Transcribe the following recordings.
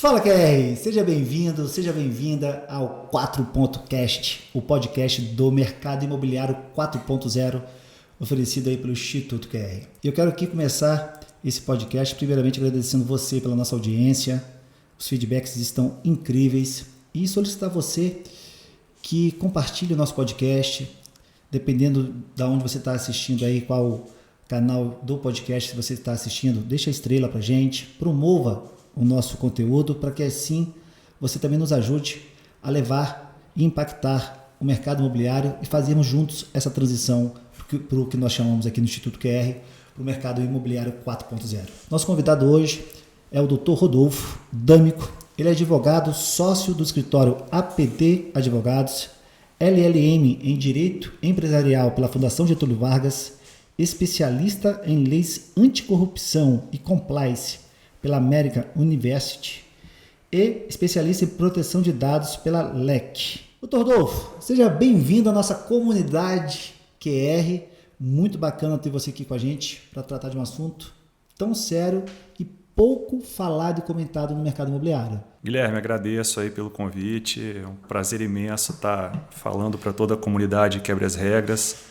Fala, QR! Seja bem-vindo, seja bem-vinda ao 4.cast, o podcast do mercado imobiliário 4.0, oferecido aí pelo Instituto QR. E eu quero aqui começar esse podcast, primeiramente agradecendo você pela nossa audiência, os feedbacks estão incríveis, e solicitar você que compartilhe o nosso podcast, dependendo de onde você está assistindo aí, qual canal do podcast que você está assistindo, deixa a estrela pra gente, promova o nosso conteúdo para que assim você também nos ajude a levar e impactar o mercado imobiliário e fazermos juntos essa transição para o que nós chamamos aqui no Instituto QR, para o mercado imobiliário 4.0. Nosso convidado hoje é o Dr. Rodolfo D'Amico. Ele é advogado, sócio do escritório APD Advogados, LLM em Direito Empresarial pela Fundação Getúlio Vargas, especialista em leis anticorrupção e compliance pela American University e especialista em proteção de dados pela LEC. Dr. Rodolfo, seja bem-vindo à nossa comunidade QR. Muito bacana ter você aqui com a gente para tratar de um assunto tão sério e pouco falado e comentado no mercado imobiliário. Guilherme, agradeço aí pelo convite. É um prazer imenso estar falando para toda a comunidade Quebre as Regras.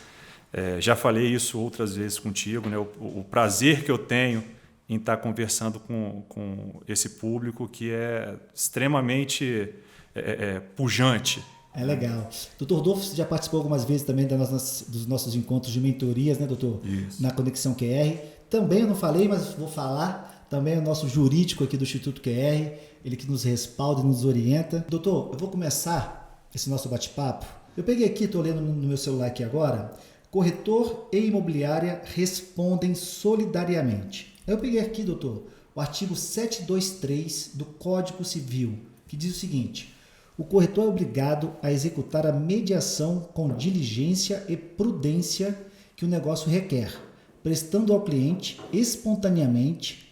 Já falei isso outras vezes contigo, né? O prazer que eu tenho em estar conversando com esse público que é extremamente pujante. É legal. Doutor Rodolfo, você já participou algumas vezes também dos nossos encontros de mentorias, né, doutor? Isso. Na Conexão QR. Também eu não falei, mas vou falar. Também é o nosso jurídico aqui do Instituto QR, ele que nos respalda e nos orienta. Doutor, eu vou começar esse nosso bate-papo. Eu peguei aqui, estou lendo no meu celular aqui agora, corretor e imobiliária respondem solidariamente. Eu peguei aqui, doutor, o artigo 723 do Código Civil, que diz o seguinte: o corretor é obrigado a executar a mediação com diligência e prudência que o negócio requer, prestando ao cliente espontaneamente,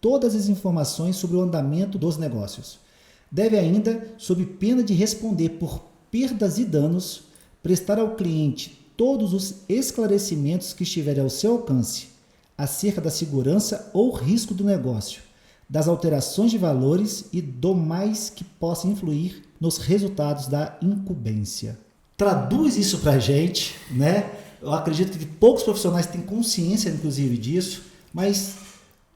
todas as informações sobre o andamento dos negócios. Deve ainda, sob pena de responder por perdas e danos, prestar ao cliente todos os esclarecimentos que estiverem ao seu alcance acerca da segurança ou risco do negócio, das alterações de valores e do mais que possa influir nos resultados da incumbência. Traduz isso para a gente, né? Eu acredito que poucos profissionais têm consciência, inclusive, disso, mas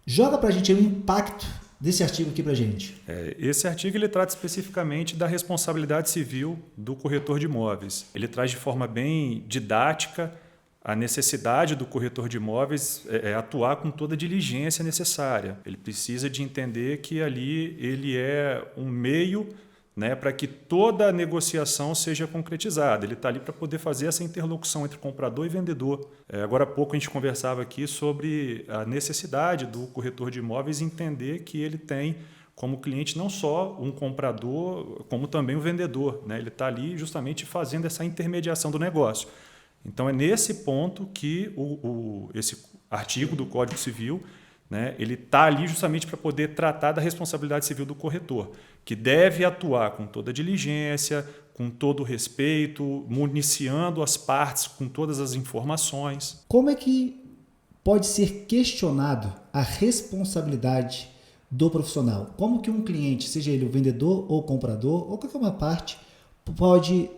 joga para a gente aí o impacto desse artigo aqui para a gente. Esse artigo ele trata especificamente da responsabilidade civil do corretor de imóveis. Ele traz de forma bem didática a necessidade do corretor de imóveis atuar com toda a diligência necessária. Ele precisa de entender que ali ele é um meio, né, para que toda a negociação seja concretizada. Ele está ali para poder fazer essa interlocução entre comprador e vendedor. Agora há pouco a gente conversava aqui sobre a necessidade do corretor de imóveis entender que ele tem como cliente não só um comprador, como também um vendedor, né? Ele está ali justamente fazendo essa intermediação do negócio. Então é nesse ponto que esse artigo do Código Civil, né, ele está ali justamente para poder tratar da responsabilidade civil do corretor, que deve atuar com toda a diligência, com todo o respeito, municiando as partes com todas as informações. Como é que pode ser questionado a responsabilidade do profissional? Como que um cliente, seja ele o vendedor ou o comprador, ou qualquer uma parte, pode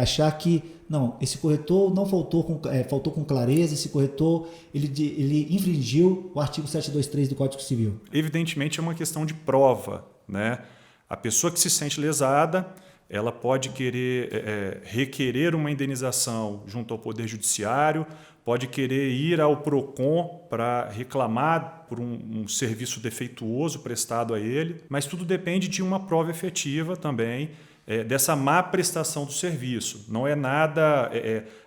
achar que não, esse corretor não faltou com clareza, esse corretor ele infringiu o artigo 723 do Código Civil? Evidentemente é uma questão de prova, né? A pessoa que se sente lesada, ela pode querer requerer uma indenização junto ao Poder Judiciário, pode querer ir ao PROCON para reclamar por um serviço defeituoso prestado a ele, mas tudo depende de uma prova efetiva também, dessa má prestação do serviço. Não é nada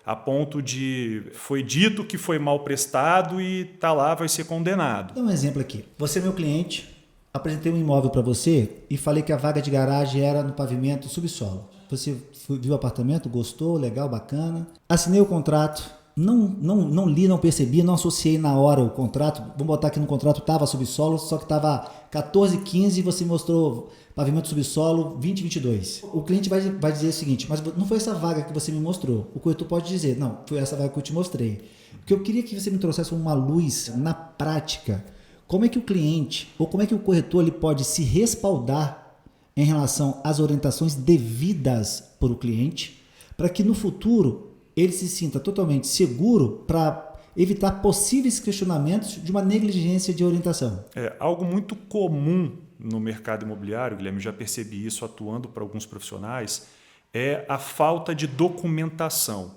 a ponto de foi dito que foi mal prestado e está lá, vai ser condenado. Dá um exemplo aqui. Você é meu cliente, apresentei um imóvel para você e falei que a vaga de garagem era no pavimento subsolo. Você viu o apartamento, gostou, legal, bacana. Assinei o contrato, não li, não percebi, não associei na hora o contrato. Vamos botar aqui no contrato, estava subsolo, só que estava 14,15 e você mostrou pavimento subsolo 2022. O cliente vai dizer o seguinte: mas não foi essa vaga que você me mostrou. O corretor pode dizer: não, foi essa vaga que eu te mostrei. Porque eu queria que você me trouxesse uma luz na prática. como é que o cliente ou como é que o corretor ele pode se respaldar em relação às orientações devidas por o cliente, para que no futuro ele se sinta totalmente seguro para evitar possíveis questionamentos de uma negligência de orientação? Algo muito comum no mercado imobiliário, Guilherme, já percebi isso atuando para alguns profissionais, é a falta de documentação.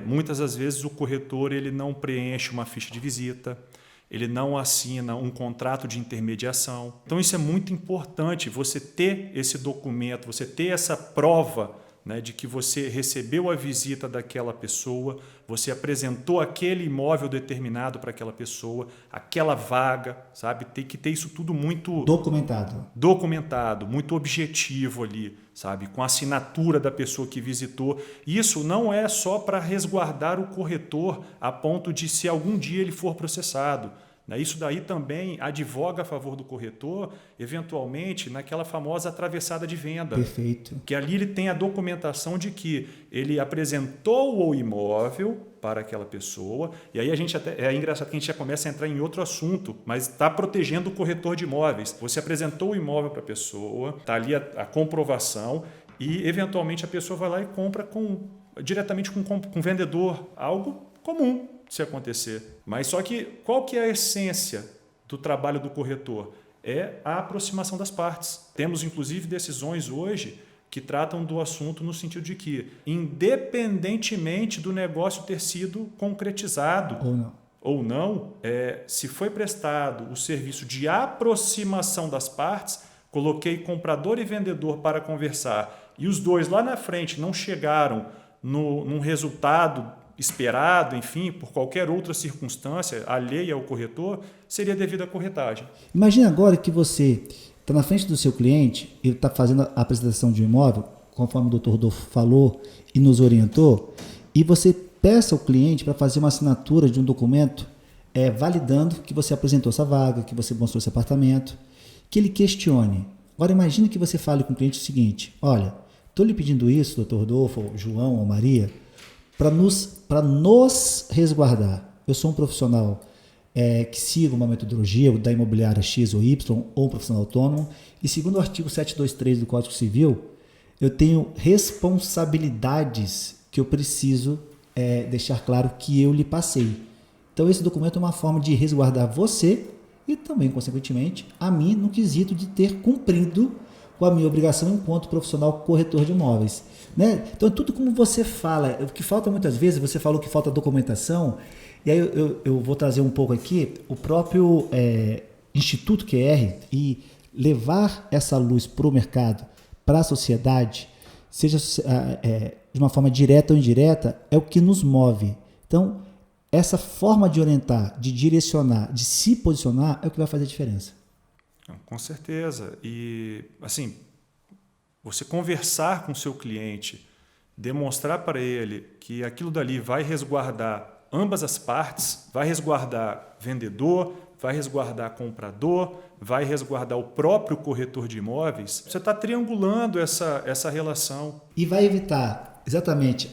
Muitas das vezes o corretor ele não preenche uma ficha de visita, ele não assina um contrato de intermediação. Então isso é muito importante, você ter esse documento, você ter essa prova, né, de que você recebeu a visita daquela pessoa, você apresentou aquele imóvel determinado para aquela pessoa, aquela vaga, sabe? Tem que ter isso tudo muito documentado, muito objetivo ali, sabe? Com a assinatura da pessoa que visitou. Isso não é só para resguardar o corretor a ponto de se algum dia ele for processado. Isso daí também advoga a favor do corretor, eventualmente, naquela famosa atravessada de venda. Perfeito. Que ali ele tem a documentação de que ele apresentou o imóvel para aquela pessoa, e aí é engraçado que a gente já começa a entrar em outro assunto, mas está protegendo o corretor de imóveis. Você apresentou o imóvel para a pessoa, está ali a comprovação, e eventualmente a pessoa vai lá e compra diretamente com o vendedor, algo comum se acontecer. Mas só que qual que é a essência do trabalho do corretor? É a aproximação das partes. Temos inclusive decisões hoje que tratam do assunto no sentido de que, independentemente do negócio ter sido concretizado ou não, se foi prestado o serviço de aproximação das partes, coloquei comprador e vendedor para conversar e os dois lá na frente não chegaram num resultado esperado, enfim, por qualquer outra circunstância alheia ao corretor, seria devida à corretagem. Imagina agora que você está na frente do seu cliente, ele está fazendo a apresentação de um imóvel, conforme o Dr. Rodolfo falou e nos orientou, e você peça ao cliente para fazer uma assinatura de um documento validando que você apresentou essa vaga, que você mostrou esse apartamento, que ele questione. Agora imagine que você fale com o cliente o seguinte: olha, estou lhe pedindo isso, Dr. Rodolfo, ou João ou Maria, para nos resguardar. Eu sou um profissional que sigo uma metodologia da imobiliária X ou Y, ou um profissional autônomo, e segundo o artigo 723 do Código Civil, eu tenho responsabilidades que eu preciso deixar claro que eu lhe passei. Então esse documento é uma forma de resguardar você e também, consequentemente, a mim no quesito de ter cumprido com a minha obrigação enquanto profissional corretor de imóveis. Né? Então, tudo como você fala, o que falta muitas vezes, você falou que falta documentação, e aí eu vou trazer um pouco aqui o próprio Instituto QR e levar essa luz para o mercado, para a sociedade, seja de uma forma direta ou indireta, é o que nos move. Então, essa forma de orientar, de direcionar, de se posicionar é o que vai fazer a diferença. Com certeza. E, assim, você conversar com o seu cliente, demonstrar para ele que aquilo dali vai resguardar ambas as partes, vai resguardar vendedor, vai resguardar comprador, vai resguardar o próprio corretor de imóveis, você está triangulando essa relação. E vai evitar exatamente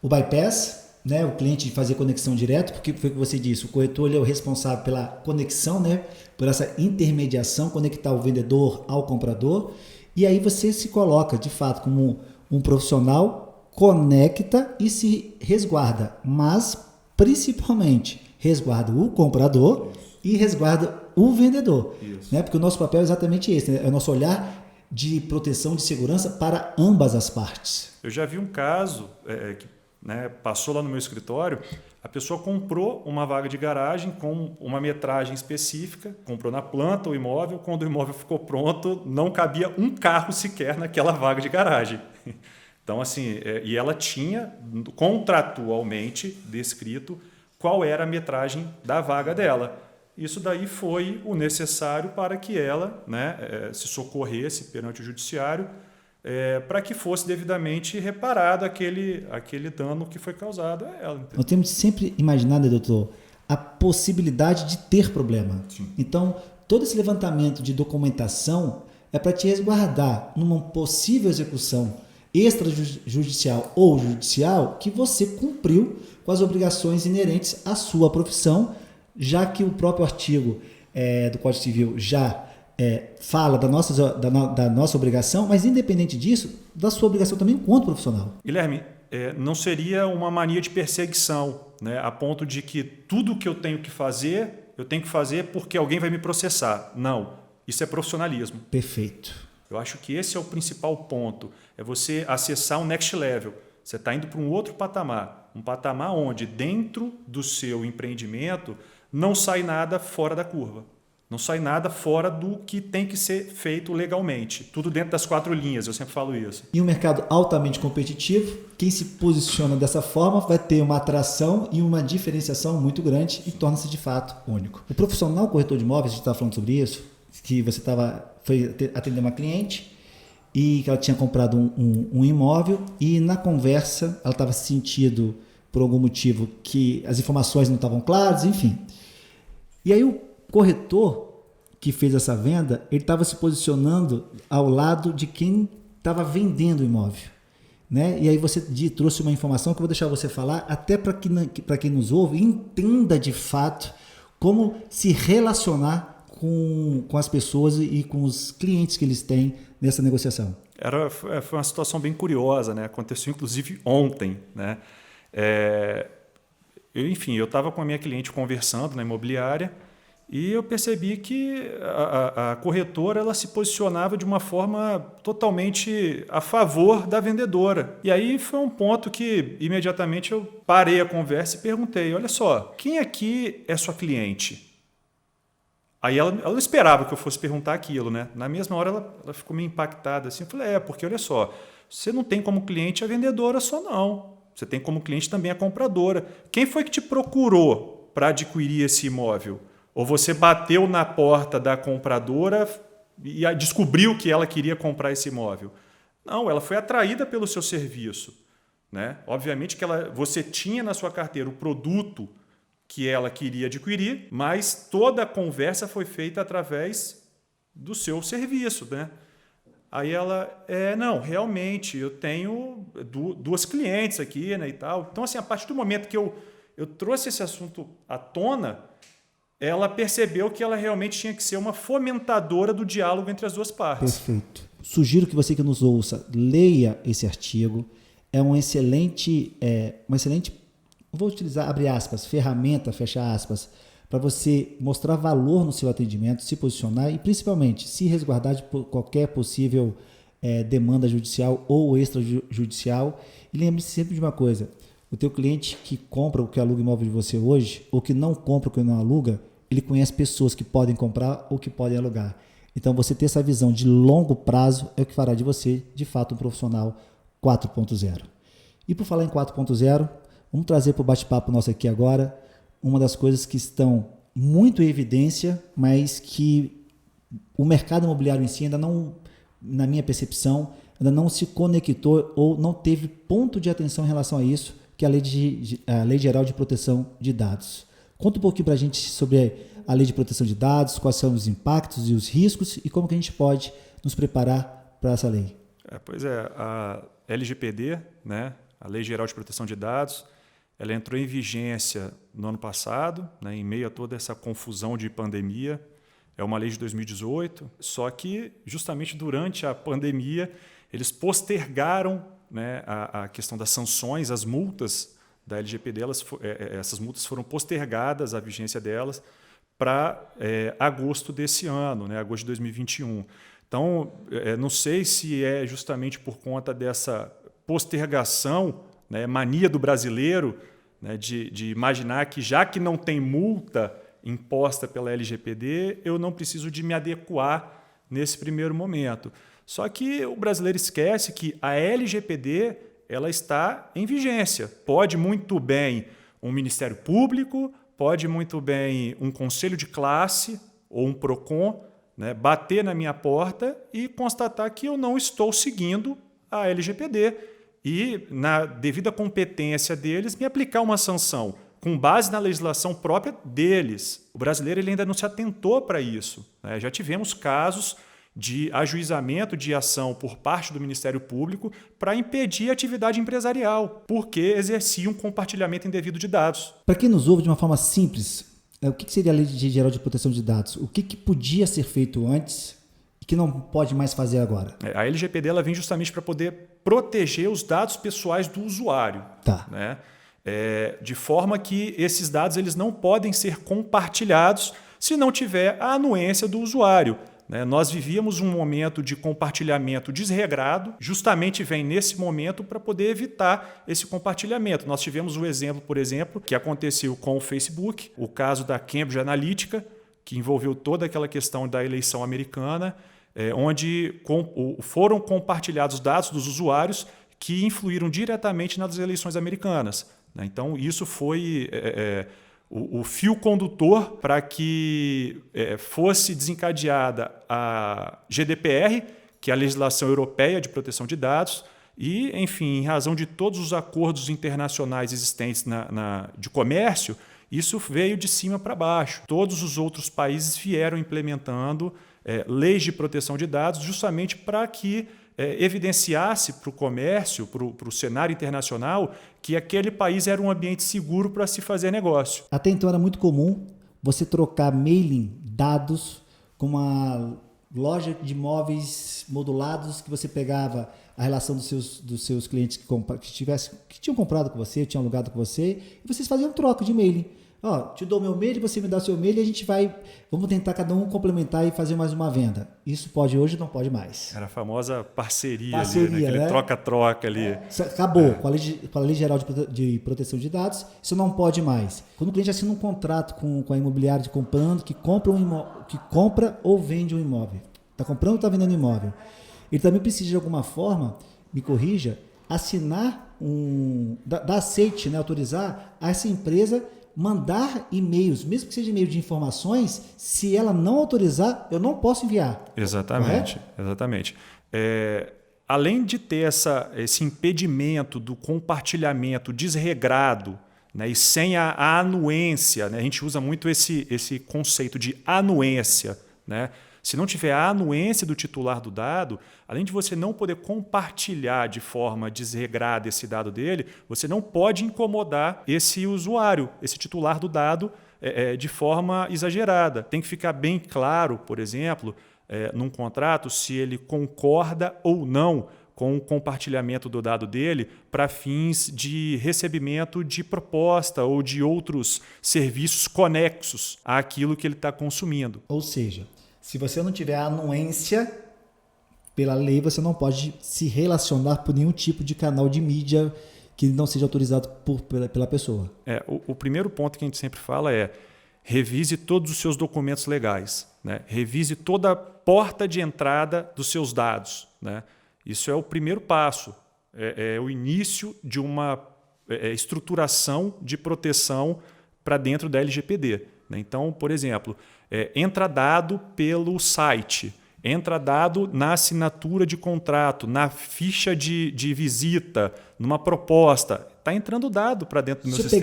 o bypass, né, o cliente de fazer conexão direto, porque foi o que você disse, o corretor ele é o responsável pela conexão, né, por essa intermediação, conectar o vendedor ao comprador, e aí você se coloca de fato como um profissional, conecta e se resguarda, mas principalmente resguarda o comprador e resguarda o vendedor, né, porque o nosso papel é exatamente esse, né, é o nosso olhar de proteção, de segurança para ambas as partes. Eu já vi um caso que passou lá no meu escritório, a pessoa comprou uma vaga de garagem com uma metragem específica, comprou na planta o imóvel, quando o imóvel ficou pronto, não cabia um carro sequer naquela vaga de garagem. Então, assim, e ela tinha contratualmente descrito qual era a metragem da vaga dela. Isso daí foi o necessário para que ela se socorresse perante o judiciário, para que fosse devidamente reparado aquele dano que foi causado a ela. Entendeu? Nós temos sempre imaginado, doutor, a possibilidade de ter problema. Sim. Então, todo esse levantamento de documentação é para te resguardar numa possível execução extrajudicial ou judicial que você cumpriu com as obrigações inerentes à sua profissão, já que o próprio artigo do Código Civil já fala da nossa obrigação, mas independente disso, da sua obrigação também enquanto profissional. Guilherme, não seria uma mania de perseguição, né, a ponto de que tudo que eu tenho que fazer, eu tenho que fazer porque alguém vai me processar. Não, isso é profissionalismo. Perfeito. Eu acho que esse é o principal ponto, é você acessar um next level. Você está indo para um outro patamar, um patamar onde dentro do seu empreendimento não sai nada fora da curva. Não sai nada fora do que tem que ser feito legalmente. Tudo dentro das 4 linhas, eu sempre falo isso. E um mercado altamente competitivo, quem se posiciona dessa forma vai ter uma atração e uma diferenciação muito grande e torna-se de fato único. O profissional corretor de imóveis, a gente estava falando sobre isso, que você foi atender uma cliente e que ela tinha comprado um imóvel e na conversa ela estava sentindo por algum motivo que as informações não estavam claras, enfim. E aí o corretor que fez essa venda, ele estava se posicionando ao lado de quem estava vendendo o imóvel, né? E aí você trouxe uma informação que eu vou deixar você falar, até para quem nos ouve entenda de fato como se relacionar com as pessoas e com os clientes que eles têm nessa negociação. Foi uma situação bem curiosa, né? Aconteceu inclusive ontem, né? Eu estava com a minha cliente conversando na imobiliária e eu percebi que a corretora ela se posicionava de uma forma totalmente a favor da vendedora. E aí foi um ponto que imediatamente eu parei a conversa e perguntei, olha só, quem aqui é sua cliente? Aí ela não esperava que eu fosse perguntar aquilo, né? Na mesma hora ela ficou meio impactada assim. Eu falei, porque olha só, você não tem como cliente a vendedora só não. Você tem como cliente também a compradora. Quem foi que te procurou para adquirir esse imóvel? Ou você bateu na porta da compradora e descobriu que ela queria comprar esse imóvel? Não, ela foi atraída pelo seu serviço, né? Obviamente que você tinha na sua carteira o produto que ela queria adquirir, mas toda a conversa foi feita através do seu serviço, né? Aí ela, não, realmente, eu tenho 2 clientes aqui, né, e tal. Então, assim, a partir do momento que eu trouxe esse assunto à tona, ela percebeu que ela realmente tinha que ser uma fomentadora do diálogo entre as 2 partes. Perfeito. Sugiro que você que nos ouça, leia esse artigo. É uma excelente, vou utilizar, abre aspas, ferramenta, fecha aspas, para você mostrar valor no seu atendimento, se posicionar e principalmente se resguardar de qualquer possível demanda judicial ou extrajudicial. E lembre-se sempre de uma coisa, o teu cliente que compra ou que aluga imóvel de você hoje, ou que não compra ou que não aluga, ele conhece pessoas que podem comprar ou que podem alugar. Então, você ter essa visão de longo prazo é o que fará de você, de fato, um profissional 4.0. E por falar em 4.0, vamos trazer para o bate-papo nosso aqui agora uma das coisas que estão muito em evidência, mas que o mercado imobiliário em si ainda não, na minha percepção, ainda não se conectou ou não teve ponto de atenção em relação a isso, que é a Lei Geral de Proteção de Dados. Conta um pouquinho para a gente sobre a Lei de Proteção de Dados, quais são os impactos e os riscos e como que a gente pode nos preparar para essa lei. A LGPD, né, a Lei Geral de Proteção de Dados, ela entrou em vigência no ano passado, né, em meio a toda essa confusão de pandemia. É uma lei de 2018, só que justamente durante a pandemia eles postergaram, né, a questão das sanções, as multas da LGPD, essas multas foram postergadas, a vigência delas, para agosto desse ano, né, agosto de 2021. Então, não sei se é justamente por conta dessa postergação, né, mania do brasileiro, né, de imaginar que já que não tem multa imposta pela LGPD, eu não preciso de me adequar nesse primeiro momento. Só que o brasileiro esquece que a LGPD ela está em vigência. Pode muito bem um Ministério Público, pode muito bem um conselho de classe ou um PROCON, né, bater na minha porta e constatar que eu não estou seguindo a LGPD e, na devida competência deles, me aplicar uma sanção com base na legislação própria deles. O brasileiro ele ainda não se atentou para isso, né? Já tivemos casos de ajuizamento de ação por parte do Ministério Público para impedir a atividade empresarial, porque exercia um compartilhamento indevido de dados. Para quem nos ouve de uma forma simples, O que seria a Lei Geral de Proteção de Dados? O que podia ser feito antes e que não pode mais fazer agora? A LGPD ela vem justamente para poder proteger os dados pessoais do usuário. Tá. Né? De forma que esses dados eles não podem ser compartilhados se não tiver a anuência do usuário. Nós vivíamos um momento de compartilhamento desregrado, justamente vem nesse momento para poder evitar esse compartilhamento. Nós tivemos um exemplo, por exemplo, que aconteceu com o Facebook, o caso da Cambridge Analytica, que envolveu toda aquela questão da eleição americana, onde foram compartilhados dados dos usuários que influíram diretamente nas eleições americanas. Então, isso foi o fio condutor para que fosse desencadeada a GDPR, que é a legislação europeia de proteção de dados, e, enfim, em razão de todos os acordos internacionais existentes de comércio, isso veio de cima para baixo. Todos os outros países vieram implementando leis de proteção de dados justamente para que evidenciasse para o comércio, para o cenário internacional, que aquele país era um ambiente seguro para se fazer negócio. Até então era muito comum você trocar mailing, dados, com uma loja de imóveis modulados que você pegava a relação dos seus clientes que tinham comprado com você, tinham alugado com você, e vocês faziam troca de mailing. Te dou meu mail, você me dá o seu mail e a gente vamos tentar cada um complementar e fazer mais uma venda. Isso pode hoje, não pode mais. Era a famosa parceria ali, aquele troca-troca ali. Acabou. Com a Lei Geral de Proteção de Dados, isso não pode mais. Quando o cliente assina um contrato com a imobiliária de comprando, que compra ou vende um imóvel, está comprando ou está vendendo um imóvel, ele também precisa de alguma forma, me corrija, assinar dar aceite, autorizar a essa empresa mandar e-mails, mesmo que seja e-mail de informações, se ela não autorizar, eu não posso enviar. Exatamente. Além de ter esse impedimento do compartilhamento desregrado, e sem a anuência, a gente usa muito esse conceito de anuência. Se não tiver a anuência do titular do dado, além de você não poder compartilhar de forma desregrada esse dado dele, você não pode incomodar esse usuário, esse titular do dado, de forma exagerada. Tem que ficar bem claro, por exemplo, num contrato, se ele concorda ou não com o compartilhamento do dado dele para fins de recebimento de proposta ou de outros serviços conexos àquilo que ele está consumindo. Ou seja, se você não tiver a anuência pela lei, você não pode se relacionar por nenhum tipo de canal de mídia que não seja autorizado pela pessoa. O primeiro ponto que a gente sempre fala é revise todos os seus documentos legais. Revise toda a porta de entrada dos seus dados. Isso é o primeiro passo. É o início de uma estruturação de proteção para dentro da LGPD. Então, por exemplo, entra dado pelo site, entra dado na assinatura de contrato, na ficha de visita, numa proposta. Está entrando dado para dentro do meu sistema. Se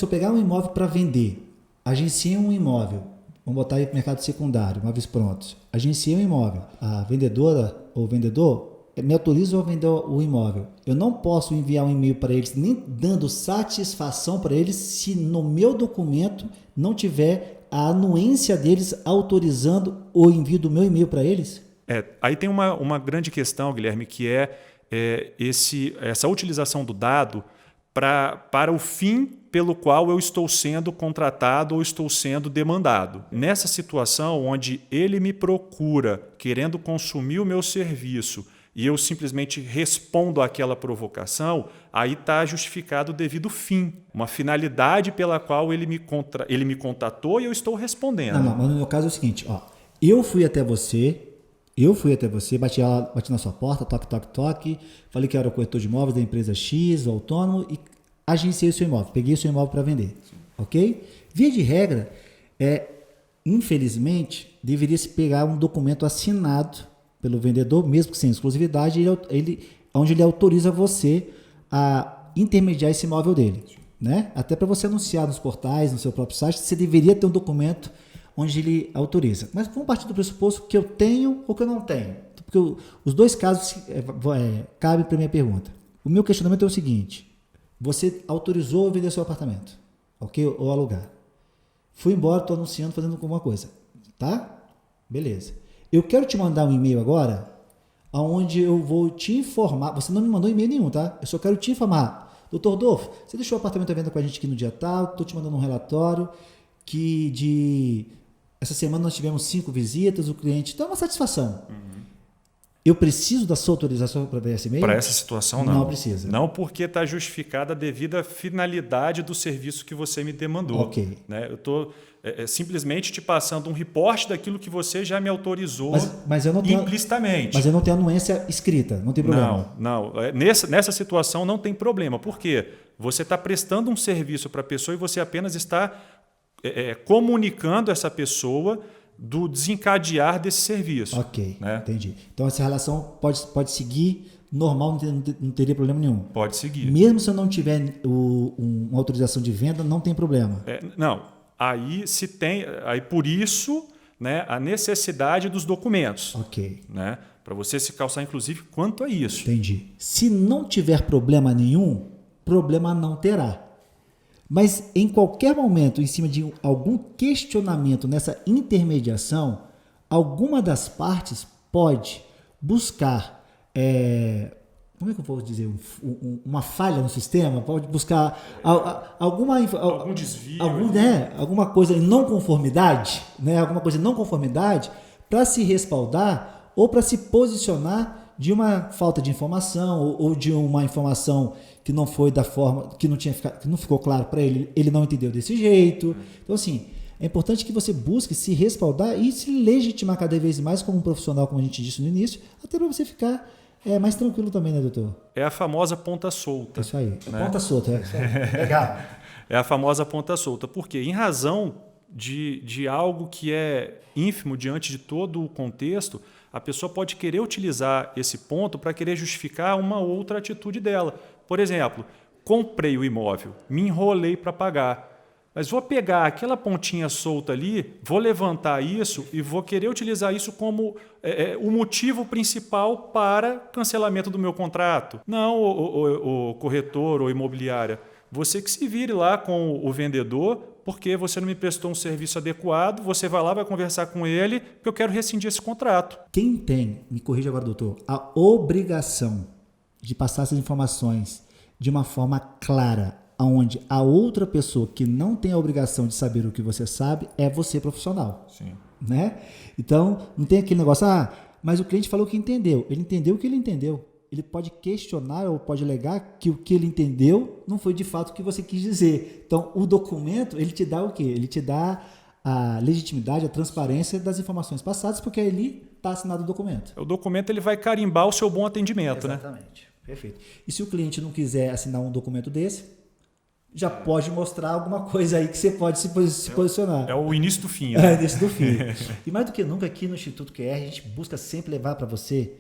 eu pegar um imóvel para vender, agencia um imóvel, vamos botar aí para o mercado secundário, imóveis prontos, agencia um imóvel, a vendedora ou vendedor me autoriza a vender o imóvel. Eu não posso enviar um e-mail para eles, nem dando satisfação para eles, se no meu documento não tiver a anuência deles autorizando o envio do meu e-mail para eles? Aí tem uma grande questão, Guilherme, que essa utilização do dado para o fim pelo qual eu estou sendo contratado ou estou sendo demandado. Nessa situação onde ele me procura querendo consumir o meu serviço e eu simplesmente respondo àquela provocação, aí está justificado o devido fim, uma finalidade pela qual ele me contatou e eu estou respondendo. Não, mas no meu caso é o seguinte, eu fui até você, bati na sua porta, toque, falei que era o corretor de imóveis da empresa X, o autônomo, e agenciei o seu imóvel, peguei o seu imóvel para vender. Ok? Via de regra, infelizmente, deveria-se pegar um documento assinado pelo vendedor, mesmo que sem exclusividade, onde ele autoriza você a intermediar esse imóvel dele. Até para você anunciar nos portais, no seu próprio site, você deveria ter um documento onde ele autoriza. Mas vamos partir do pressuposto que eu tenho ou que eu não tenho. Porque os dois casos cabem para a minha pergunta. O meu questionamento é o seguinte: você autorizou vender seu apartamento, ok? Ou alugar. Fui embora, estou anunciando, fazendo alguma coisa. Tá? Beleza. Eu quero te mandar um e-mail agora, onde eu vou te informar. Você não me mandou e-mail nenhum, tá? Eu só quero te informar. Doutor Rodolfo, você deixou o apartamento à venda com a gente aqui no dia tal, estou te mandando um relatório que essa semana nós tivemos 5 visitas, o cliente... Então é uma satisfação. Eu preciso da sua autorização para ver esse e-mail? Para essa situação, não. Não precisa. Não, porque está justificada a devida finalidade do serviço que você me demandou. Ok. Né? Eu estou simplesmente te passando um reporte daquilo que você já me autorizou mas eu não tenho, implicitamente. Mas eu não tenho anuência escrita, não tem problema. Não. Nessa situação não tem problema. Por quê? Você está prestando um serviço para a pessoa e você apenas está comunicando essa pessoa do desencadear desse serviço. Ok, né? Entendi. Então essa relação pode seguir normal, não teria problema nenhum. Pode seguir. Mesmo se eu não tiver uma autorização de venda, não tem problema. Não, aí se tem, aí por isso, né, a necessidade dos documentos. Ok. Né, para você se calçar, inclusive, quanto a isso. Entendi. Se não tiver problema nenhum, problema não terá. Mas em qualquer momento, em cima de algum questionamento nessa intermediação, alguma das partes pode buscar, como é que eu vou dizer, uma falha no sistema, pode buscar algum desvio, alguma coisa em não conformidade, né? Alguma coisa em não conformidade, para se respaldar ou para se posicionar de uma falta de informação ou de uma informação que não foi da forma, que não ficou claro para ele, ele não entendeu desse jeito. Então, assim, é importante que você busque se respaldar e se legitimar cada vez mais como um profissional, como a gente disse no início, até para você ficar mais tranquilo também, né, doutor? É a famosa ponta solta. Isso aí, né? Ponta solta. Isso aí. Legal. É a famosa ponta solta. Por quê? Em razão de algo que é ínfimo diante de todo o contexto, a pessoa pode querer utilizar esse ponto para querer justificar uma outra atitude dela. Por exemplo, comprei o imóvel, me enrolei para pagar, mas vou pegar aquela pontinha solta ali, vou levantar isso e vou querer utilizar isso como o motivo principal para cancelamento do meu contrato. Não o corretor ou imobiliária. Você que se vire lá com o vendedor, porque você não me prestou um serviço adequado, você vai lá, vai conversar com ele, porque eu quero rescindir esse contrato. Quem tem, me corrija agora, doutor, a obrigação de passar essas informações de uma forma clara, onde a outra pessoa que não tem a obrigação de saber o que você sabe é você, profissional. Sim. Né? Então, não tem aquele negócio, mas o cliente falou que entendeu. Ele entendeu o que ele entendeu. Ele pode questionar ou pode alegar que o que ele entendeu não foi de fato o que você quis dizer. Então, o documento, ele te dá o quê? Ele te dá a legitimidade, a transparência das informações passadas, porque ali está assinado o documento. O documento ele vai carimbar o seu bom atendimento. Exatamente. Né? Perfeito. E se o cliente não quiser assinar um documento desse, já pode mostrar alguma coisa aí que você pode se posicionar. É o início do fim. Né? É o início do fim. E mais do que nunca, aqui no Instituto QR, a gente busca sempre levar para você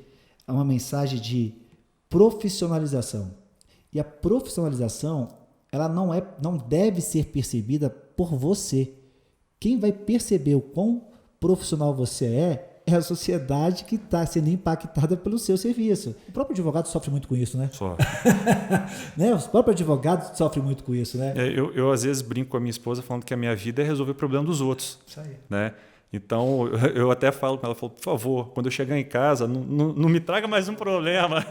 uma mensagem de profissionalização. E a profissionalização, ela não deve ser percebida por você. Quem vai perceber o quão profissional você é a sociedade que está sendo impactada pelo seu serviço. O próprio advogado sofre muito com isso, né? Sofre. Né? Os próprios advogados sofrem muito com isso, né? Eu às vezes brinco com a minha esposa falando que a minha vida é resolver o problema dos outros. Isso aí. Né? Então, eu até falo com ela, por favor, quando eu chegar em casa, não me traga mais um problema.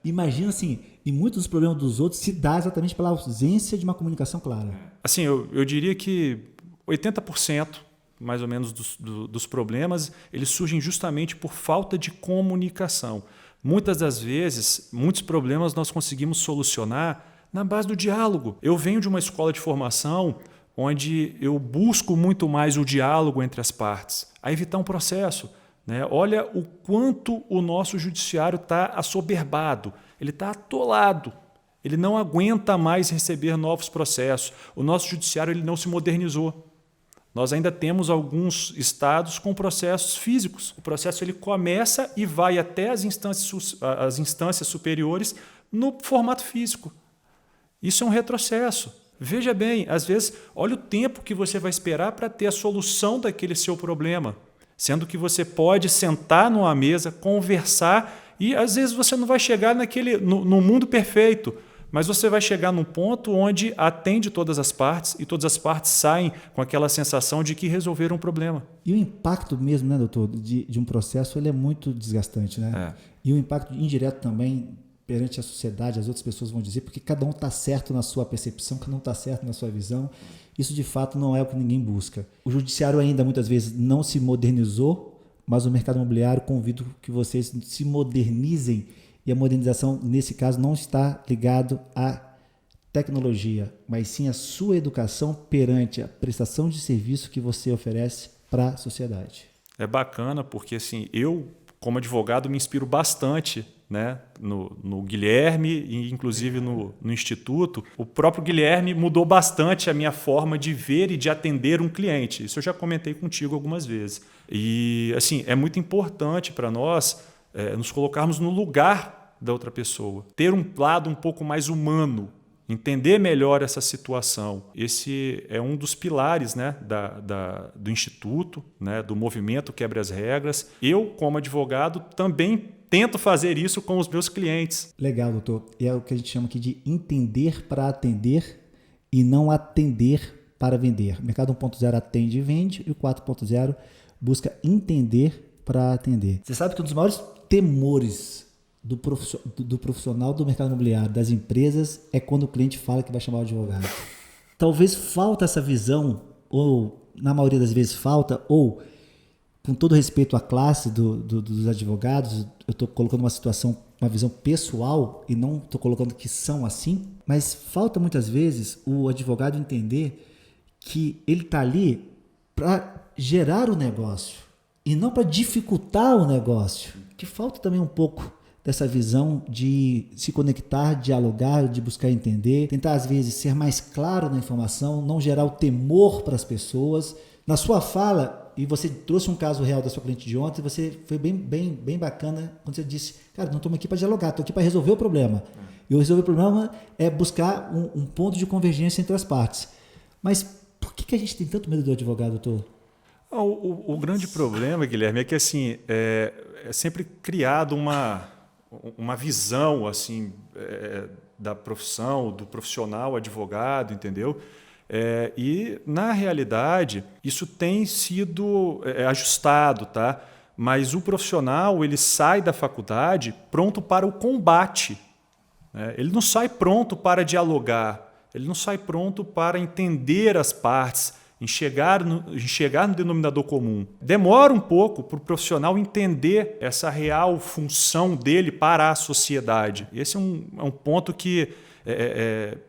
Imagina assim, e muitos dos problemas dos outros se dá exatamente pela ausência de uma comunicação clara. Assim, eu diria que 80%, mais ou menos, dos problemas, eles surgem justamente por falta de comunicação. Muitas das vezes, muitos problemas nós conseguimos solucionar na base do diálogo. Eu venho de uma escola de formação onde eu busco muito mais o diálogo entre as partes, a evitar um processo. Né? Olha o quanto o nosso judiciário está assoberbado, ele está atolado, ele não aguenta mais receber novos processos. O nosso judiciário ele não se modernizou. Nós ainda temos alguns estados com processos físicos. O processo ele começa e vai até as instâncias superiores no formato físico. Isso é um retrocesso. Veja bem, às vezes, olha o tempo que você vai esperar para ter a solução daquele seu problema, sendo que você pode sentar numa mesa, conversar e às vezes você não vai chegar no mundo perfeito, mas você vai chegar num ponto onde atende todas as partes e todas as partes saem com aquela sensação de que resolveram um problema. E o impacto mesmo, né, doutor, de um processo, ele é muito desgastante, né? E o impacto indireto também perante a sociedade, as outras pessoas vão dizer, porque cada um está certo na sua percepção, cada um está certo na sua visão. Isso, de fato, não é o que ninguém busca. O judiciário ainda, muitas vezes, não se modernizou, mas o mercado imobiliário, convido que vocês se modernizem, e a modernização, nesse caso, não está ligado à tecnologia, mas sim à sua educação perante a prestação de serviço que você oferece para a sociedade. É bacana porque assim, eu, como advogado, me inspiro bastante, né, no Guilherme e inclusive no Instituto. O próprio Guilherme mudou bastante a minha forma de ver e de atender um cliente. Isso eu já comentei contigo algumas vezes. E assim, é muito importante para nós nos colocarmos no lugar da outra pessoa. Ter um lado um pouco mais humano, entender melhor essa situação. Esse é um dos pilares, né, do Instituto, né, do movimento Quebre as Regras. Eu, como advogado, também tento fazer isso com os meus clientes. Legal, doutor. E é o que a gente chama aqui de entender para atender e não atender para vender. O mercado 1.0 atende e vende, e o 4.0 busca entender para atender. Você sabe que um dos maiores temores do profissional do mercado imobiliário, das empresas, é quando o cliente fala que vai chamar o advogado. Talvez falta essa visão, ou na maioria das vezes falta, ou com todo respeito à classe dos advogados, eu estou colocando uma situação, uma visão pessoal e não estou colocando que são assim, mas falta muitas vezes o advogado entender que ele está ali para gerar o negócio e não para dificultar o negócio, que falta também um pouco dessa visão de se conectar, dialogar, de buscar entender, tentar às vezes ser mais claro na informação, não gerar o temor para as pessoas. Na sua fala, e você trouxe um caso real da sua cliente de ontem, você foi bem bacana quando você disse, cara, não estamos aqui para dialogar, estou aqui para resolver o problema. E o resolver o problema é buscar um ponto de convergência entre as partes. Mas por que a gente tem tanto medo do advogado, doutor? O grande problema, Guilherme, é que assim, é sempre criado uma visão assim, da profissão, do profissional advogado, entendeu? E, na realidade, isso tem sido ajustado, tá? Mas o profissional ele sai da faculdade pronto para o combate. Né? Ele não sai pronto para dialogar, ele não sai pronto para entender as partes, enxergar no denominador comum. Demora um pouco para o profissional entender essa real função dele para a sociedade. Esse é um ponto que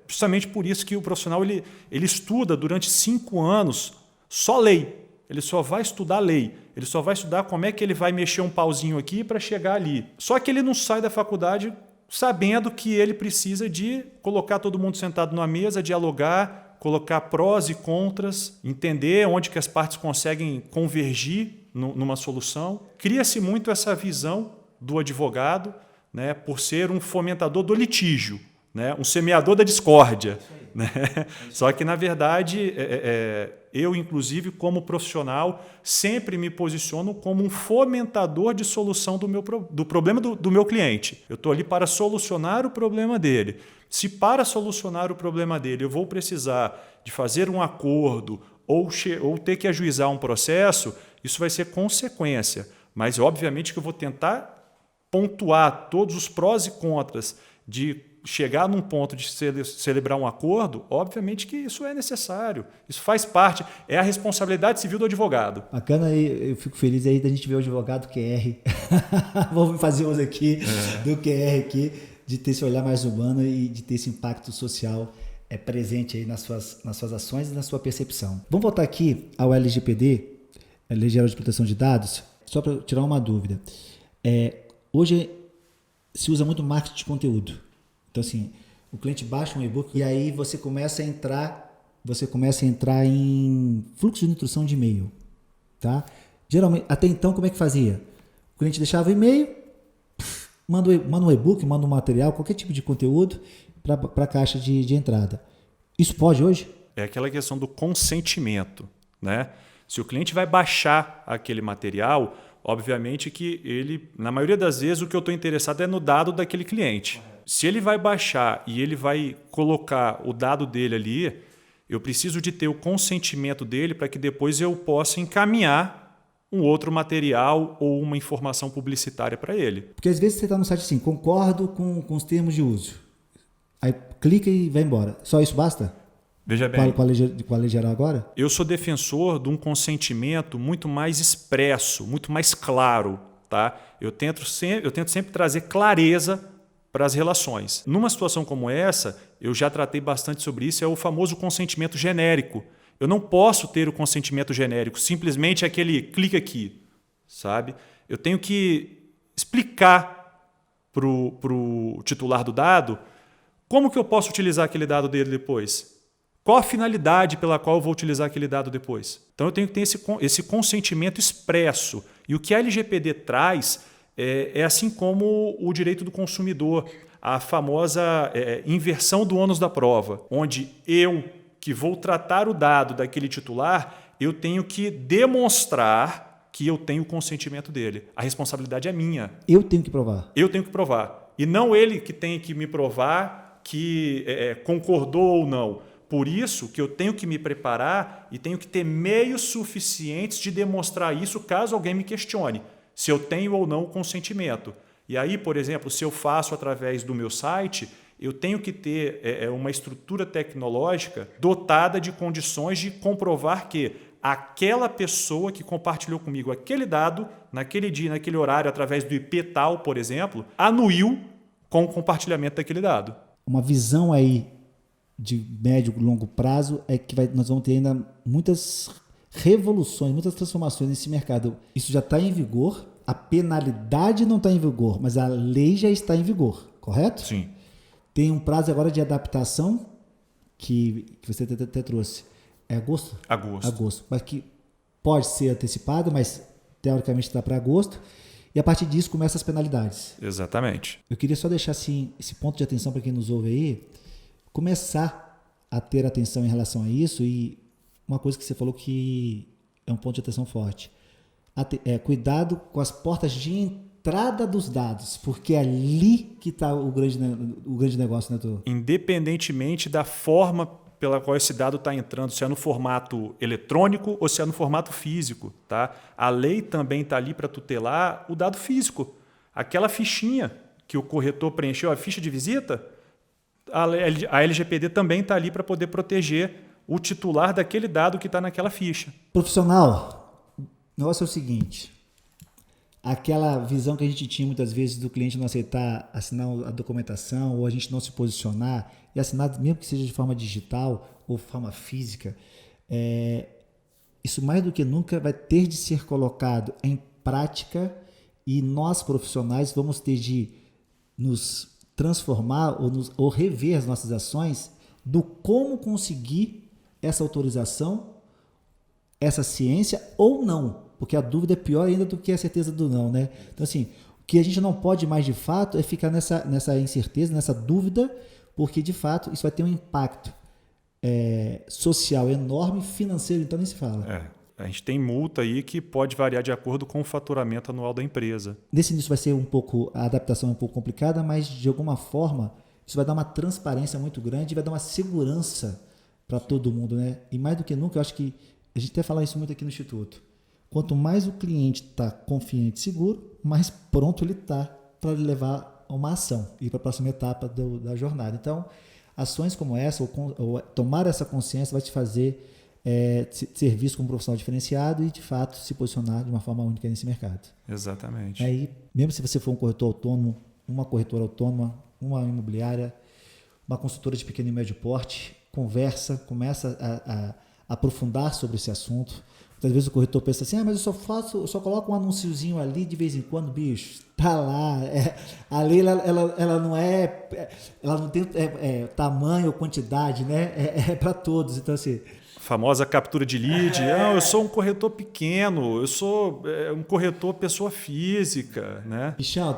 justamente por isso que o profissional ele estuda durante 5 anos só lei. Ele só vai estudar lei. Ele só vai estudar como é que ele vai mexer um pauzinho aqui para chegar ali. Só que ele não sai da faculdade sabendo que ele precisa de colocar todo mundo sentado numa mesa, dialogar, colocar prós e contras, entender onde que as partes conseguem convergir numa solução. Cria-se muito essa visão do advogado, né, por ser um fomentador do litígio, né, um semeador da discórdia. Né? Só que, na verdade, eu, inclusive, como profissional, sempre me posiciono como um fomentador de solução do problema do meu cliente. Eu estou ali para solucionar o problema dele. Se para solucionar o problema dele eu vou precisar de fazer um acordo ou ter que ajuizar um processo, isso vai ser consequência. Mas, obviamente, que eu vou tentar pontuar todos os prós e contras de chegar num ponto de celebrar um acordo, obviamente que isso é necessário. Isso faz parte, é a responsabilidade civil do advogado. Bacana, eu fico feliz aí da gente ver o advogado QR. Vamos fazer uso aqui do QR aqui, de ter esse olhar mais humano e de ter esse impacto social presente aí nas suas ações e na sua percepção. Vamos voltar aqui ao LGPD, a Lei Geral de Proteção de Dados, só para tirar uma dúvida. Hoje se usa muito marketing de conteúdo. Então, assim, o cliente baixa um e-book e aí você começa a entrar em fluxo de instrução de e-mail, tá? Geralmente, até então, como é que fazia? O cliente deixava o e-mail, manda um e-book, manda um material, qualquer tipo de conteúdo para a caixa de entrada. Isso pode hoje? É aquela questão do consentimento, né? Se o cliente vai baixar aquele material, obviamente que ele, na maioria das vezes, o que eu estou interessado é no dado daquele cliente. Se ele vai baixar e ele vai colocar o dado dele ali, eu preciso de ter o consentimento dele para que depois eu possa encaminhar um outro material ou uma informação publicitária para ele. Porque às vezes você está no site assim, concordo com os termos de uso. Aí clica e vai embora. Só isso basta? Veja bem, Com a lei geral agora? eu sou defensor de um consentimento muito mais expresso, muito mais claro. Tá? Eu tento sempre trazer clareza para as relações. Numa situação como essa, eu já tratei bastante sobre isso, é o famoso consentimento genérico. Eu não posso ter o consentimento genérico, simplesmente aquele clique aqui, sabe? Eu tenho que explicar para o titular do dado como que eu posso utilizar aquele dado dele depois. Qual a finalidade pela qual eu vou utilizar aquele dado depois? Então eu tenho que ter esse consentimento expresso. E o que a LGPD traz é assim como o direito do consumidor, a famosa inversão do ônus da prova, onde eu, que vou tratar o dado daquele titular, eu tenho que demonstrar que eu tenho o consentimento dele. A responsabilidade é minha. Eu tenho que provar. Eu tenho que provar. E não ele que tem que me provar que concordou ou não. Por isso que eu tenho que me preparar e tenho que ter meios suficientes de demonstrar isso caso alguém me questione, se eu tenho ou não o consentimento. E aí, por exemplo, se eu faço através do meu site, eu tenho que ter uma estrutura tecnológica dotada de condições de comprovar que aquela pessoa que compartilhou comigo aquele dado, naquele dia, naquele horário, através do IP tal, por exemplo, anuiu com o compartilhamento daquele dado. Uma visão aí de médio e longo prazo é que nós vamos ter ainda muitas revoluções, muitas transformações nesse mercado. Isso já está em vigor, a penalidade não está em vigor, mas a lei já está em vigor, correto? Sim. Tem um prazo agora de adaptação que você até trouxe. É agosto? Agosto. Mas que pode ser antecipado, mas teoricamente está para agosto. E a partir disso começam as penalidades. Exatamente. Eu queria só deixar assim, esse ponto de atenção para quem nos ouve aí, começar a ter atenção em relação a isso. E uma coisa que você falou que é um ponto de atenção forte. Cuidado com as portas de entrada dos dados, porque é ali que está o grande negócio, né, Tô? Independentemente da forma pela qual esse dado está entrando, se é no formato eletrônico ou se é no formato físico. Tá? A lei também está ali para tutelar o dado físico. Aquela fichinha que o corretor preencheu, a ficha de visita, a LGPD também está ali para poder proteger o titular daquele dado que está naquela ficha. Profissional, o negócio é o seguinte, aquela visão que a gente tinha muitas vezes do cliente não aceitar assinar a documentação ou a gente não se posicionar e assinar, mesmo que seja de forma digital ou forma física, isso mais do que nunca vai ter de ser colocado em prática e nós profissionais vamos ter de nos transformar ou rever as nossas ações do como conseguir essa autorização, essa ciência ou não, porque a dúvida é pior ainda do que a certeza do não, né? Então assim, o que a gente não pode mais de fato é ficar nessa incerteza, nessa dúvida, porque de fato isso vai ter um impacto social enorme, financeiro, então nem se fala. A gente tem multa aí que pode variar de acordo com o faturamento anual da empresa. Nesse início vai ser a adaptação é um pouco complicada, mas de alguma forma isso vai dar uma transparência muito grande e vai dar uma segurança para todo mundo, né? E mais do que nunca, eu acho que a gente até fala isso muito aqui no Instituto. Quanto mais o cliente está confiante e seguro, mais pronto ele está para levar uma ação e para a próxima etapa da jornada. Então, ações como essa, ou tomar essa consciência, vai te fazer ser visto como um profissional diferenciado e, de fato, se posicionar de uma forma única nesse mercado. Exatamente. Aí, mesmo se você for um corretor autônomo, uma corretora autônoma, uma imobiliária, uma consultora de pequeno e médio porte, começa a aprofundar sobre esse assunto. Muitas vezes o corretor pensa assim, mas eu só coloco um anunciozinho ali de vez em quando, bicho, tá lá. A lei ela não tem tamanho ou quantidade, né? É para todos. Então, assim, famosa captura de lead. Eu sou um corretor pequeno, eu sou um corretor pessoa física, né? Bichão,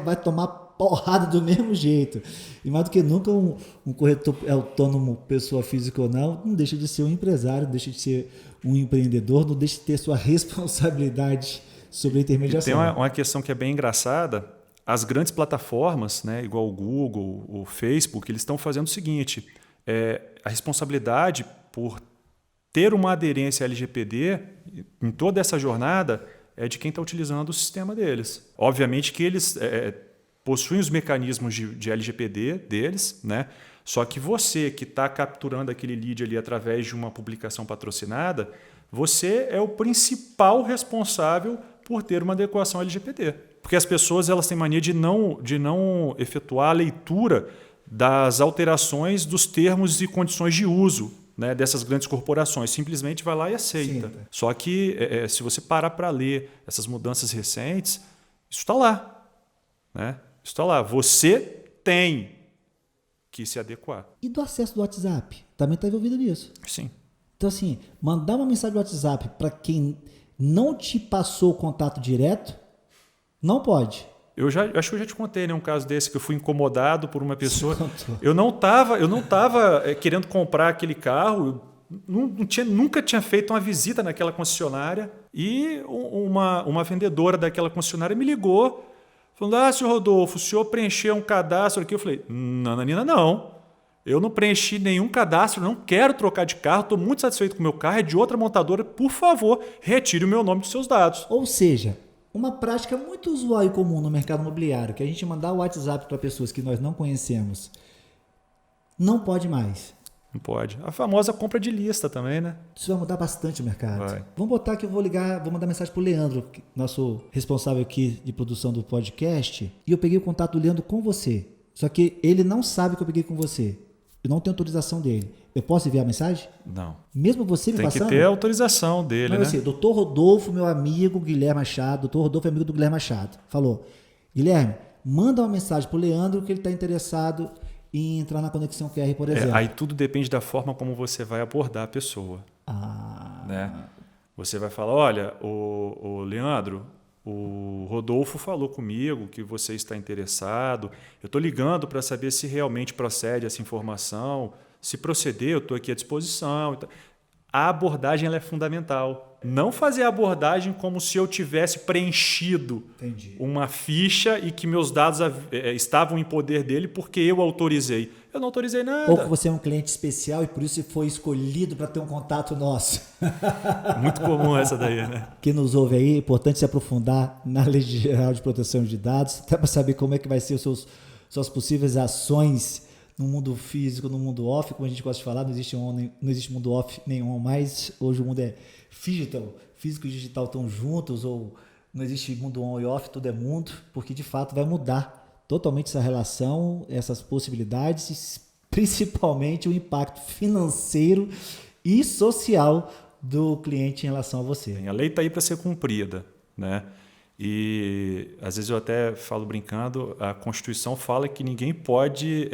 vai tomar porrada do mesmo jeito. E mais do que nunca, um corretor autônomo, pessoa física ou não deixa de ser um empresário, não deixa de ser um empreendedor, não deixa de ter sua responsabilidade sobre a intermediação. E tem uma questão que é bem engraçada. As grandes plataformas, né, igual o Google, o Facebook, eles estão fazendo o seguinte, a responsabilidade por ter uma aderência LGPD em toda essa jornada é de quem está utilizando o sistema deles. Obviamente que eles possuem os mecanismos de LGPD deles, né? Só que você que está capturando aquele lead ali através de uma publicação patrocinada, você é o principal responsável por ter uma adequação LGPD. Porque as pessoas elas têm mania de não efetuar a leitura das alterações dos termos e condições de uso, né, dessas grandes corporações. Simplesmente vai lá e aceita. Sim. Só que se você parar para ler essas mudanças recentes, isso está lá. Né? Isso está lá. Você tem que se adequar. E do acesso do WhatsApp? Também está envolvido nisso. Sim. Então, assim, mandar uma mensagem do WhatsApp para quem não te passou o contato direto, não pode. Acho que eu já te contei, né, um caso desse que eu fui incomodado por uma pessoa. Eu não tava querendo comprar aquele carro, nunca tinha feito uma visita naquela concessionária e uma vendedora daquela concessionária me ligou falando: senhor Rodolfo, o senhor preencheu um cadastro aqui? Eu falei: Nananina, não. Eu não preenchi nenhum cadastro, não quero trocar de carro, estou muito satisfeito com o meu carro, é de outra montadora, por favor, retire o meu nome dos seus dados. Ou seja, uma prática muito usual e comum no mercado imobiliário, que a gente mandar o WhatsApp para pessoas que nós não conhecemos, não pode mais. Não pode. A famosa compra de lista também, né? Isso vai mudar bastante o mercado. Vai. Vamos botar que eu vou mandar mensagem para o Leandro, nosso responsável aqui de produção do podcast, e eu peguei o contato do Leandro com você. Só que ele não sabe que eu peguei com você. Eu não tenho autorização dele. Eu posso enviar a mensagem? Não. Mesmo você me passando? passando? Tem que ter a autorização dele, não, né? Assim, Dr. Rodolfo, meu amigo Guilherme Machado, Dr. Rodolfo é amigo do Guilherme Machado, falou: Guilherme, manda uma mensagem para o Leandro que ele está interessado em entrar na conexão QR, por exemplo. Aí tudo depende da forma como você vai abordar a pessoa. Né? Você vai falar: olha, o Leandro, o Rodolfo falou comigo que você está interessado. Eu estou ligando para saber se realmente procede essa informação. Se proceder, eu estou aqui à disposição. A abordagem ela é fundamental. Não fazer a abordagem como se eu tivesse preenchido uma ficha e que meus dados estavam em poder dele porque eu autorizei. Eu não autorizei nada. Ou que você é um cliente especial e por isso foi escolhido para ter um contato nosso. Muito comum essa daí, né? Quem nos ouve aí, é importante se aprofundar na Lei Geral de Proteção de Dados, até para saber como é que vai ser suas possíveis ações no mundo físico, no mundo off, como a gente gosta de falar, não existe mundo off nem on mais. Hoje o mundo é digital, físico e digital estão juntos, ou não existe mundo on e off, tudo é mundo, porque de fato vai mudar totalmente essa relação, essas possibilidades, e principalmente o impacto financeiro e social do cliente em relação a você. A lei está aí para ser cumprida, né? E às vezes eu até falo brincando, a Constituição fala que ninguém pode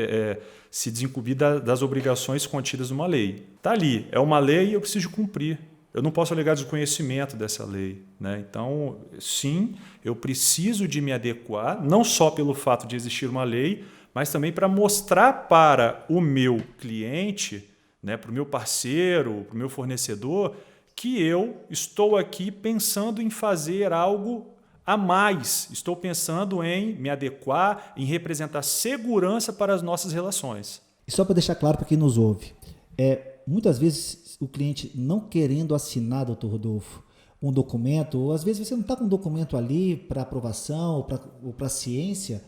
se desincumbir das obrigações contidas numa lei. Está ali, é uma lei e eu preciso cumprir. Eu não posso alegar desconhecimento dessa lei. Né? Então, sim, eu preciso de me adequar, não só pelo fato de existir uma lei, mas também para mostrar para o meu cliente, né, para o meu parceiro, para o meu fornecedor, que eu estou aqui pensando em fazer algo a mais. Estou pensando em me adequar, em representar segurança para as nossas relações. E só para deixar claro para quem nos ouve, muitas vezes o cliente não querendo assinar, doutor Rodolfo, um documento, ou às vezes você não está com um documento ali para aprovação ou para ciência,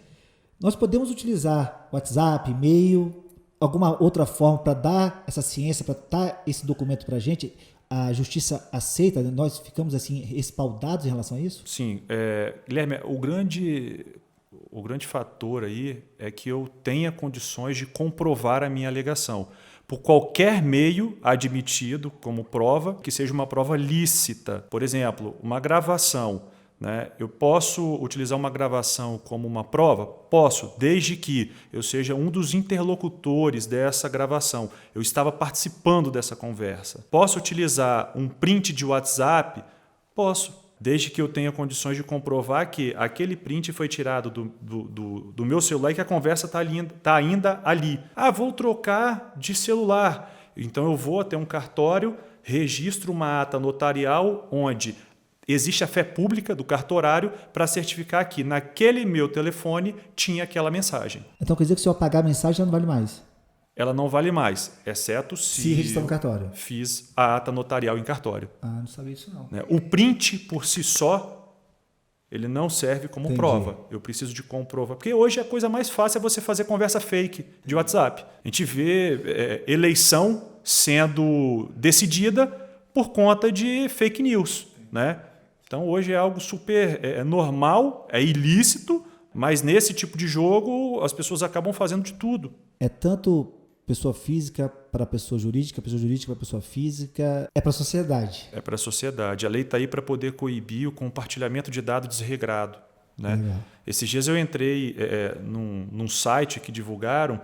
nós podemos utilizar WhatsApp, e-mail, alguma outra forma para dar essa ciência, para dar esse documento para a gente. A justiça aceita? Nós ficamos assim respaldados em relação a isso? Sim. Guilherme, o grande fator aí é que eu tenha condições de comprovar a minha alegação por qualquer meio admitido como prova, que seja uma prova lícita. Por exemplo, uma gravação. Né? Eu posso utilizar uma gravação como uma prova? Posso, desde que eu seja um dos interlocutores dessa gravação. Eu estava participando dessa conversa. Posso utilizar um print de WhatsApp? Posso, desde que eu tenha condições de comprovar que aquele print foi tirado do meu celular e que a conversa está ainda ali. Vou trocar de celular. Então eu vou até um cartório, registro uma ata notarial onde existe a fé pública do cartorário para certificar que naquele meu telefone tinha aquela mensagem. Então quer dizer que se eu apagar a mensagem já não vale mais? Ela não vale mais, exceto se registrar no cartório. Fiz a ata notarial em cartório. Não sabia disso não. O print por si só, ele não serve como Entendi. prova. Eu preciso de comprova. Porque hoje a coisa mais fácil é você fazer conversa fake de WhatsApp. A gente vê eleição sendo decidida por conta de fake news, né? Então hoje é algo super normal, é ilícito, mas nesse tipo de jogo as pessoas acabam fazendo de tudo. É tanto pessoa física para pessoa jurídica para pessoa física, é para a sociedade. É para a sociedade. A lei está aí para poder coibir o compartilhamento de dados desregrado, né? Esses dias eu entrei num site que divulgaram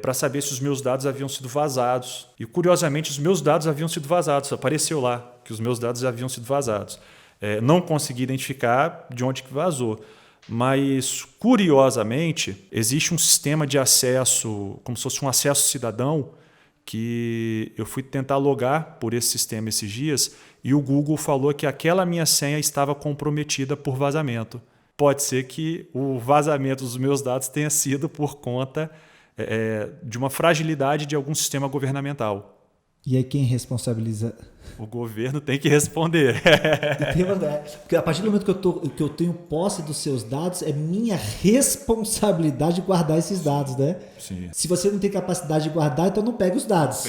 para saber se os meus dados haviam sido vazados. E, curiosamente, os meus dados haviam sido vazados. Apareceu lá que os meus dados haviam sido vazados. Não consegui identificar de onde que vazou. Mas, curiosamente, existe um sistema de acesso, como se fosse um acesso cidadão, que eu fui tentar logar por esse sistema esses dias e o Google falou que aquela minha senha estava comprometida por vazamento. Pode ser que o vazamento dos meus dados tenha sido por conta de uma fragilidade de algum sistema governamental. E aí quem responsabiliza? O governo tem que responder. Porque a partir do momento que eu tenho posse dos seus dados, é minha responsabilidade guardar esses dados, né? Sim. Se você não tem capacidade de guardar, então não pega os dados.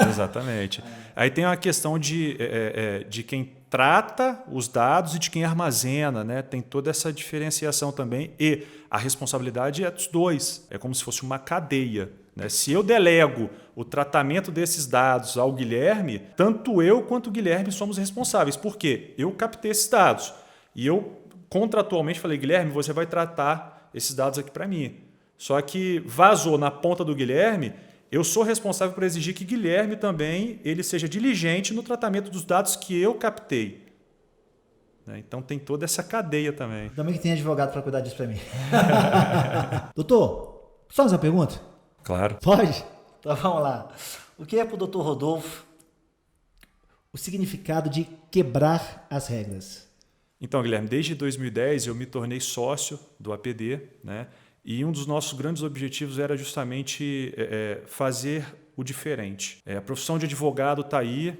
Exatamente. Aí tem a questão de quem trata os dados e de quem armazena, né? Tem toda essa diferenciação também. E a responsabilidade é dos dois. É como se fosse uma cadeia. Se eu delego o tratamento desses dados ao Guilherme, tanto eu quanto o Guilherme somos responsáveis. Por quê? Eu captei esses dados. E eu contratualmente falei, Guilherme, você vai tratar esses dados aqui para mim. Só que vazou na ponta do Guilherme, eu sou responsável por exigir que Guilherme também ele seja diligente no tratamento dos dados que eu captei. Então tem toda essa cadeia também. Também que tem advogado para cuidar disso para mim. Doutor, só fazer uma pergunta? Claro. Pode? Então vamos lá. O que é para o Dr. Rodolfo o significado de quebrar as regras? Então, Guilherme, desde 2010 eu me tornei sócio do APD, né? E um dos nossos grandes objetivos era justamente fazer o diferente. A profissão de advogado está aí,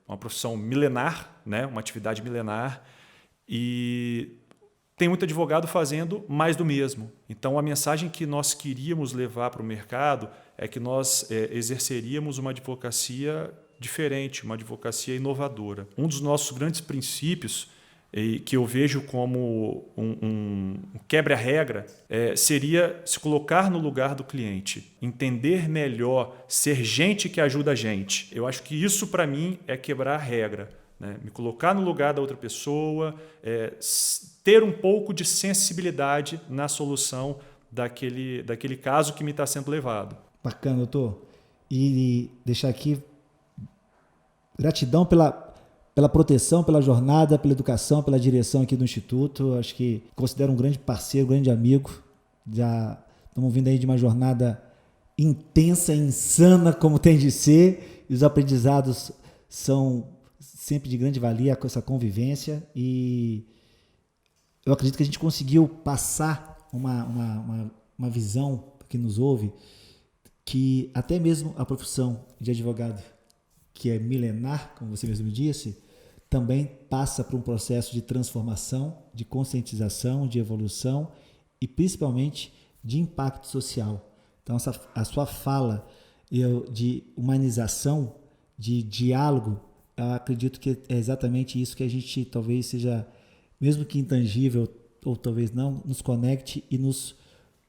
uma profissão milenar, né? Uma atividade milenar, e tem muito advogado fazendo mais do mesmo. Então, a mensagem que nós queríamos levar para o mercado é que nós exerceríamos uma advocacia diferente, uma advocacia inovadora. Um dos nossos grandes princípios, que eu vejo como um quebra-regra, seria se colocar no lugar do cliente, entender melhor, ser gente que ajuda a gente. Eu acho que isso, para mim, é quebrar a regra. Me colocar no lugar da outra pessoa, ter um pouco de sensibilidade na solução daquele caso que me está sendo levado. Bacana, doutor. E deixar aqui gratidão pela proteção, pela jornada, pela educação, pela direção aqui do Instituto. Acho que considero um grande parceiro, um grande amigo. Já estamos vindo aí de uma jornada intensa, insana, como tem de ser. E os aprendizados são sempre de grande valia com essa convivência, e eu acredito que a gente conseguiu passar uma visão que nos ouve, que até mesmo a profissão de advogado, que é milenar, como você mesmo disse, também passa por um processo de transformação, de conscientização, de evolução e principalmente de impacto social. Então a sua fala de humanização, de diálogo, eu acredito que é exatamente isso que a gente talvez seja, mesmo que intangível ou talvez não, nos conecte e nos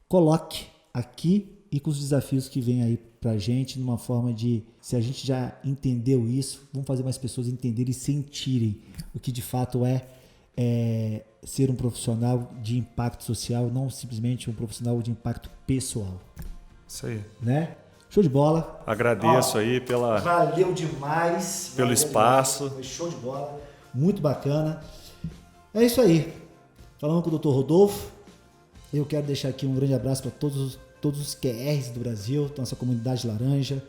coloque aqui e com os desafios que vêm aí para a gente, numa forma de, se a gente já entendeu isso, vamos fazer mais pessoas entenderem e sentirem o que de fato é ser um profissional de impacto social, não simplesmente um profissional de impacto pessoal. Isso aí. Né? Show de bola. Agradeço aí pela... Valeu demais. Pelo espaço. Foi show de bola. Muito bacana. É isso aí. Falando com o Dr. Rodolfo, eu quero deixar aqui um grande abraço para todos os QRs do Brasil, nossa comunidade laranja.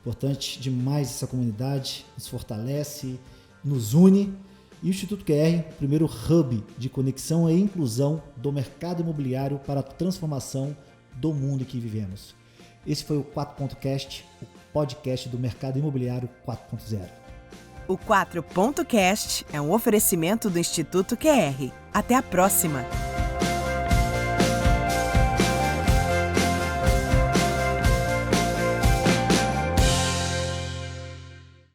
Importante demais essa comunidade. Nos fortalece, nos une. E o Instituto QR, o primeiro hub de conexão e inclusão do mercado imobiliário para a transformação do mundo em que vivemos. Esse foi o 4.cast, o podcast do mercado imobiliário 4.0. O 4.cast é um oferecimento do Instituto QR. Até a próxima!